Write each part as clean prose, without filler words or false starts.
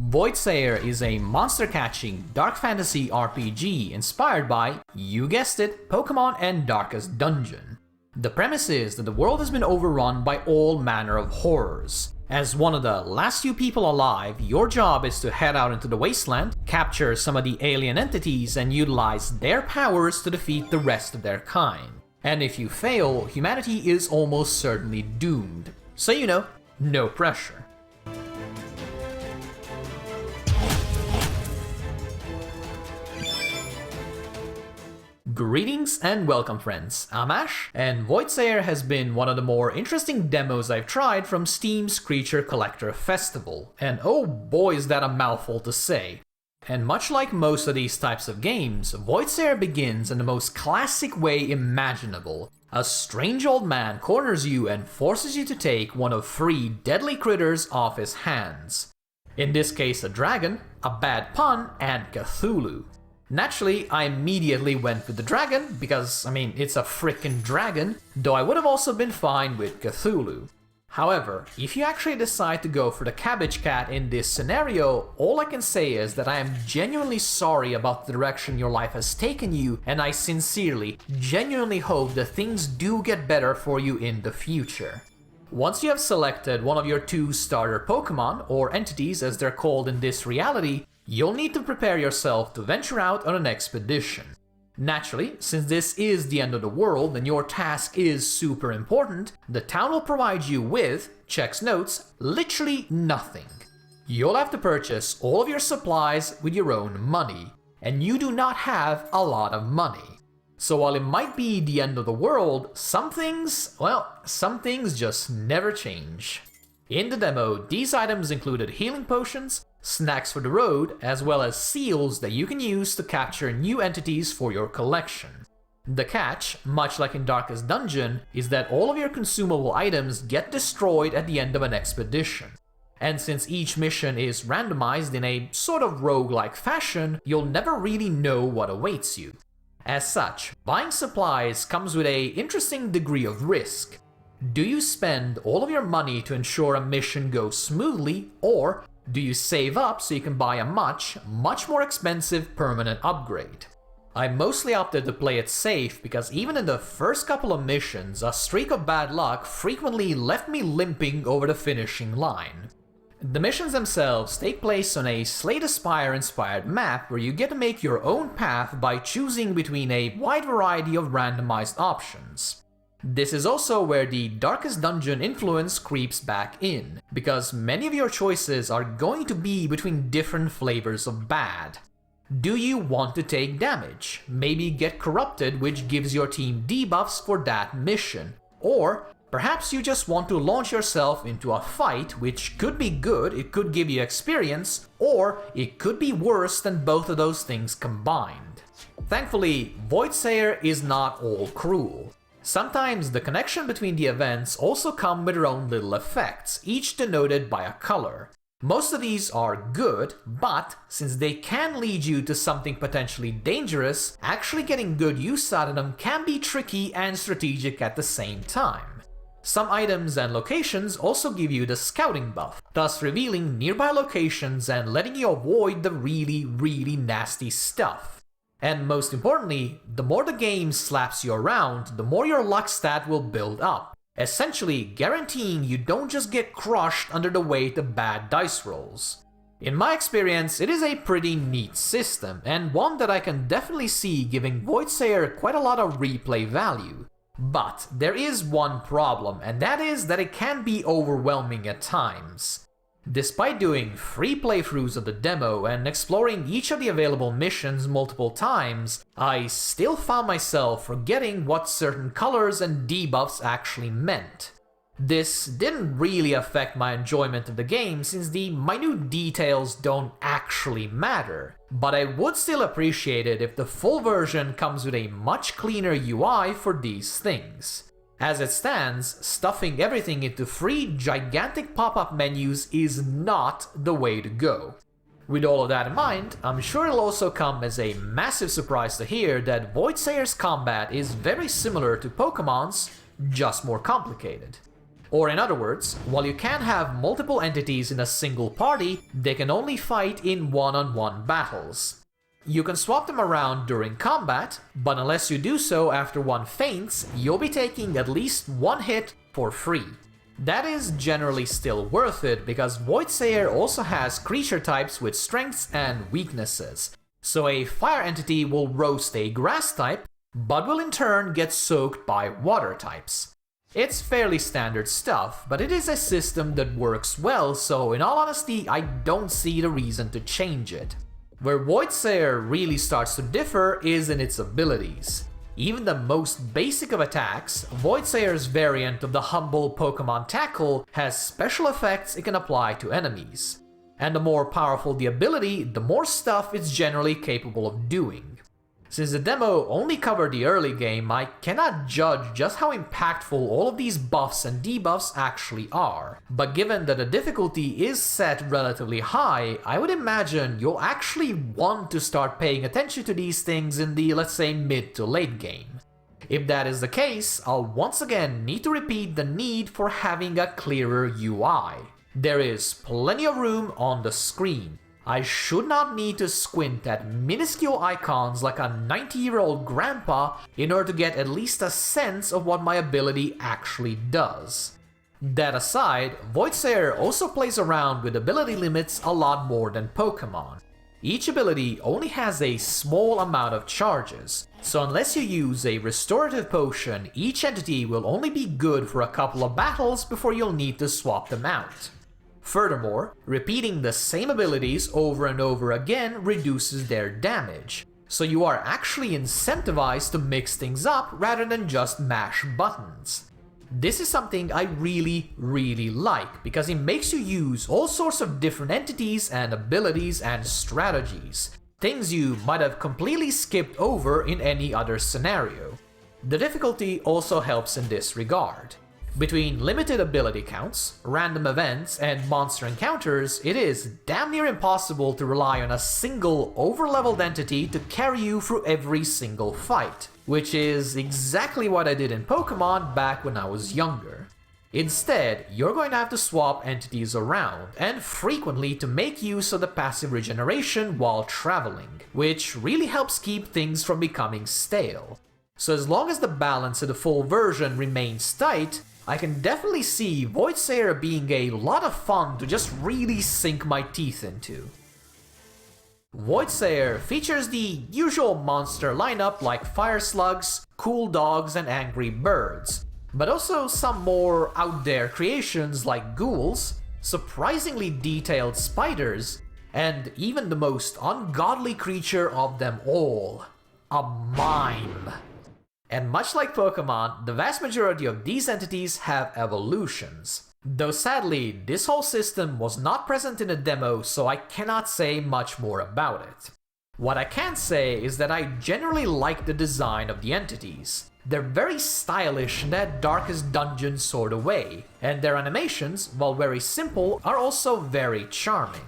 Voidsayer is a monster-catching dark fantasy RPG inspired by, you guessed it, Pokémon and Darkest Dungeon. The premise is that the world has been overrun by all manner of horrors. As one of the last few people alive, your job is to head out into the wasteland, capture some of the alien entities, and utilize their powers to defeat the rest of their kind. And if you fail, humanity is almost certainly doomed. So you know, no pressure. Greetings and welcome friends, I'm Ash, and Voidsayer has been one of the more interesting demos I've tried from Steam's Creature Collector Festival, and oh boy is that a mouthful to say. And much like most of these types of games, Voidsayer begins in the most classic way imaginable. A strange old man corners you and forces you to take one of 3 deadly critters off his hands. In this case a dragon, a bad pun, and Cthulhu. Naturally, I immediately went with the dragon, because, it's a frickin' dragon, though I would have also been fine with Cthulhu. However, if you actually decide to go for the Cabbage Cat in this scenario, all I can say is that I am genuinely sorry about the direction your life has taken you, and I sincerely, genuinely hope that things do get better for you in the future. Once you have selected one of your 2 starter Pokémon, or entities as they're called in this reality, you'll need to prepare yourself to venture out on an expedition. Naturally, since this is the end of the world and your task is super important, the town will provide you with, checks notes, literally nothing. You'll have to purchase all of your supplies with your own money, and you do not have a lot of money. So while it might be the end of the world, some things just never change. In the demo, these items included healing potions, snacks for the road, as well as seals that you can use to capture new entities for your collection. The catch, much like in Darkest Dungeon, is that all of your consumable items get destroyed at the end of an expedition. And since each mission is randomized in a sort of roguelike fashion, you'll never really know what awaits you. As such, buying supplies comes with an interesting degree of risk. Do you spend all of your money to ensure a mission goes smoothly, or do you save up so you can buy a much more expensive permanent upgrade? I mostly opted to play it safe because even in the first couple of missions, a streak of bad luck frequently left me limping over the finishing line. The missions themselves take place on a Slay the Spire inspired map where you get to make your own path by choosing between a wide variety of randomized options. This is also where the Darkest Dungeon influence creeps back in, because many of your choices are going to be between different flavors of bad. Do you want to take damage? Maybe get corrupted, which gives your team debuffs for that mission. Or perhaps you just want to launch yourself into a fight, which could be good, it could give you experience, or it could be worse than both of those things combined. Thankfully, Voidsayer is not all cruel. Sometimes the connection between the events also come with their own little effects, each denoted by a color. Most of these are good, but since they can lead you to something potentially dangerous, actually getting good use out of them can be tricky and strategic at the same time. Some items and locations also give you the scouting buff, thus revealing nearby locations and letting you avoid the really nasty stuff. And most importantly, the more the game slaps you around, the more your luck stat will build up, essentially guaranteeing you don't just get crushed under the weight of bad dice rolls. In my experience, it is a pretty neat system, and one that I can definitely see giving Voidsayer quite a lot of replay value. But there is one problem, and that is that it can be overwhelming at times. Despite doing 3 playthroughs of the demo and exploring each of the available missions multiple times, I still found myself forgetting what certain colors and debuffs actually meant. This didn't really affect my enjoyment of the game since the minute details don't actually matter, but I would still appreciate it if the full version comes with a much cleaner UI for these things. As it stands, stuffing everything into 3 gigantic pop-up menus is not the way to go. With all of that in mind, I'm sure it'll also come as a massive surprise to hear that Voidsayer's combat is very similar to Pokémon's, just more complicated. Or in other words, while you can have multiple entities in a single party, they can only fight in one-on-one battles. You can swap them around during combat, but unless you do so after one faints, you'll be taking at least one hit for free. That is generally still worth it because Voidsayer also has creature types with strengths and weaknesses. So a fire entity will roast a grass type, but will in turn get soaked by water types. It's fairly standard stuff, but it is a system that works well, so in all honesty, I don't see the reason to change it. Where Voidsayer really starts to differ is in its abilities. Even the most basic of attacks, Voidsayer's variant of the humble Pokémon Tackle has special effects it can apply to enemies. And the more powerful the ability, the more stuff it's generally capable of doing. Since the demo only covered the early game, I cannot judge just how impactful all of these buffs and debuffs actually are. But given that the difficulty is set relatively high, I would imagine you'll actually want to start paying attention to these things in the, let's say, mid to late game. If that is the case, I'll once again need to repeat the need for having a clearer UI. There is plenty of room on the screen. I should not need to squint at minuscule icons like a 90-year-old grandpa in order to get at least a sense of what my ability actually does. That aside, Voidsayer also plays around with ability limits a lot more than Pokémon. Each ability only has a small amount of charges, so unless you use a restorative potion, each entity will only be good for a couple of battles before you'll need to swap them out. Furthermore, repeating the same abilities over and over again reduces their damage, so you are actually incentivized to mix things up rather than just mash buttons. This is something I really like because it makes you use all sorts of different entities and abilities and strategies, things you might have completely skipped over in any other scenario. The difficulty also helps in this regard. Between limited ability counts, random events, and monster encounters, it is damn near impossible to rely on a single over-leveled entity to carry you through every single fight, which is exactly what I did in Pokémon back when I was younger. Instead, you're going to have to swap entities around, and frequently to make use of the passive regeneration while traveling, which really helps keep things from becoming stale. So as long as the balance of the full version remains tight, I can definitely see Voidsayer being a lot of fun to just really sink my teeth into. Voidsayer features the usual monster lineup like fire slugs, cool dogs, and angry birds, but also some more out there creations like ghouls, surprisingly detailed spiders, and even the most ungodly creature of them all, a mime. And much like Pokémon, the vast majority of these entities have evolutions. Though sadly, this whole system was not present in the demo, so I cannot say much more about it. What I can say is that I generally like the design of the entities. They're very stylish in that Darkest Dungeon sort of way, and their animations, while very simple, are also very charming.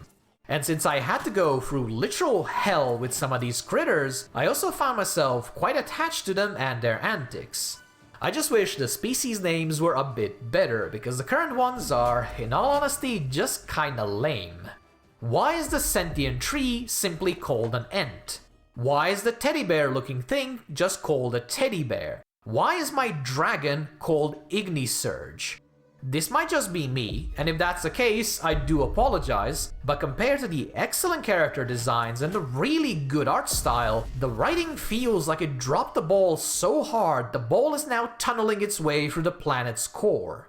And since I had to go through literal hell with some of these critters, I also found myself quite attached to them and their antics. I just wish the species names were a bit better, because the current ones are, in all honesty, just kinda lame. Why is the sentient tree simply called an ent? Why is the teddy bear looking thing just called a teddy bear? Why is my dragon called Ignisurge? This might just be me, and if that's the case, I do apologize, but compared to the excellent character designs and the really good art style, the writing feels like it dropped the ball so hard the ball is now tunneling its way through the planet's core.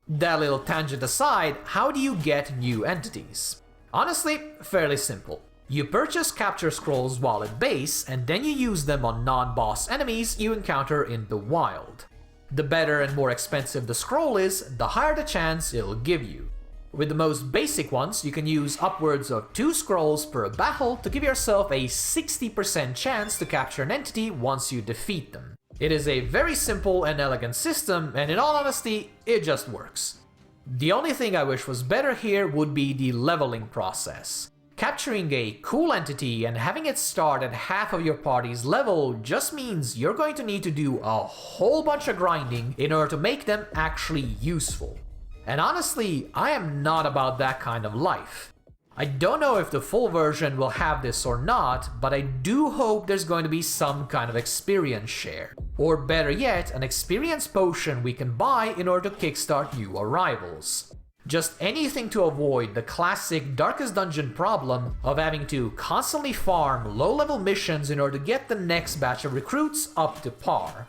That little tangent aside, how do you get new entities? Honestly, fairly simple. You purchase capture scrolls while at base, and then you use them on non-boss enemies you encounter in the wild. The better and more expensive the scroll is, the higher the chance it'll give you. With the most basic ones, you can use upwards of 2 scrolls per battle to give yourself a 60% chance to capture an entity once you defeat them. It is a very simple and elegant system, and in all honesty, it just works. The only thing I wish was better here would be the leveling process. capturing a cool entity and having it start at half of your party's level just means you're going to need to do a whole bunch of grinding in order to make them actually useful. And honestly, I am not about that kind of life. I don't know if the full version will have this or not, but I do hope there's going to be some kind of experience share. Or better yet, an experience potion we can buy in order to kickstart new arrivals. Just anything to avoid the classic Darkest Dungeon problem of having to constantly farm low-level missions in order to get the next batch of recruits up to par.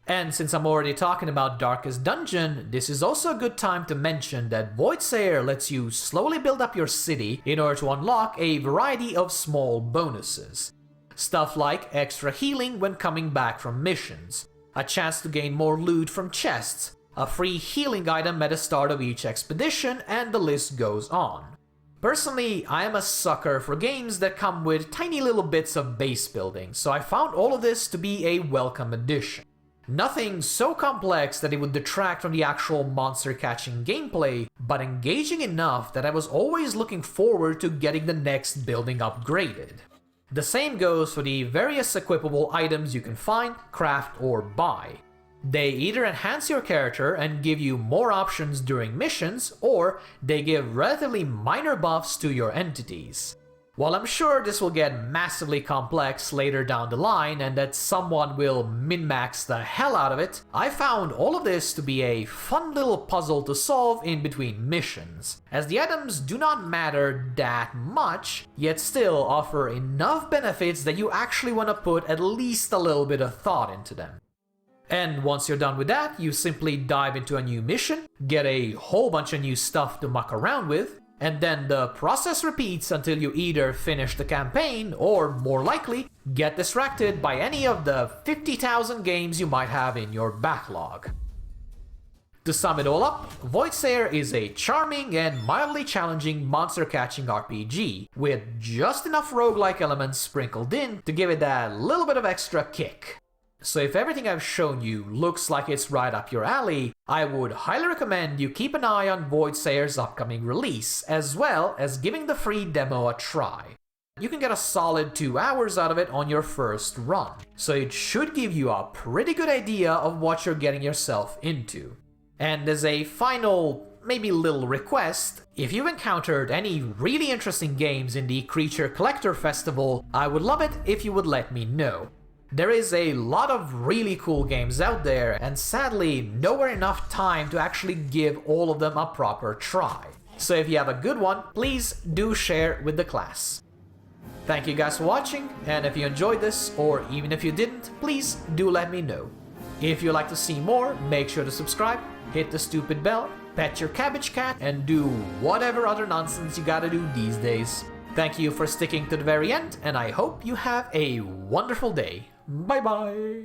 And since I'm already talking about Darkest Dungeon, this is also a good time to mention that Voidsayer lets you slowly build up your city in order to unlock a variety of small bonuses. Stuff like extra healing when coming back from missions, a chance to gain more loot from chests, a free healing item at the start of each expedition, and the list goes on. Personally, I am a sucker for games that come with tiny little bits of base building, so I found all of this to be a welcome addition. Nothing so complex that it would detract from the actual monster catching gameplay, but engaging enough that I was always looking forward to getting the next building upgraded. The same goes for the various equipable items you can find, craft, or buy. They either enhance your character and give you more options during missions, or they give relatively minor buffs to your entities. While I'm sure this will get massively complex later down the line and that someone will min-max the hell out of it, I found all of this to be a fun little puzzle to solve in between missions, as the items do not matter that much, yet still offer enough benefits that you actually want to put at least a little bit of thought into them. And once you're done with that, you simply dive into a new mission, get a whole bunch of new stuff to muck around with, and then the process repeats until you either finish the campaign or, more likely, get distracted by any of the 50,000 games you might have in your backlog. To sum it all up, Voidsayer is a charming and mildly challenging monster-catching RPG, with just enough roguelike elements sprinkled in to give it that little bit of extra kick. So if everything I've shown you looks like it's right up your alley, I would highly recommend you keep an eye on Voidsayer's upcoming release, as well as giving the free demo a try. You can get a solid 2 hours out of it on your first run, so it should give you a pretty good idea of what you're getting yourself into. And as a final, maybe little request, if you've encountered any really interesting games in the Creature Collector Festival, I would love it if you would let me know. There is a lot of really cool games out there, and sadly, nowhere enough time to actually give all of them a proper try. So if you have a good one, please do share with the class. Thank you guys for watching, and if you enjoyed this, or even if you didn't, please do let me know. If you'd like to see more, make sure to subscribe, hit the stupid bell, pet your cabbage cat, and do whatever other nonsense you gotta do these days. Thank you for sticking to the very end, and I hope you have a wonderful day. Bye bye!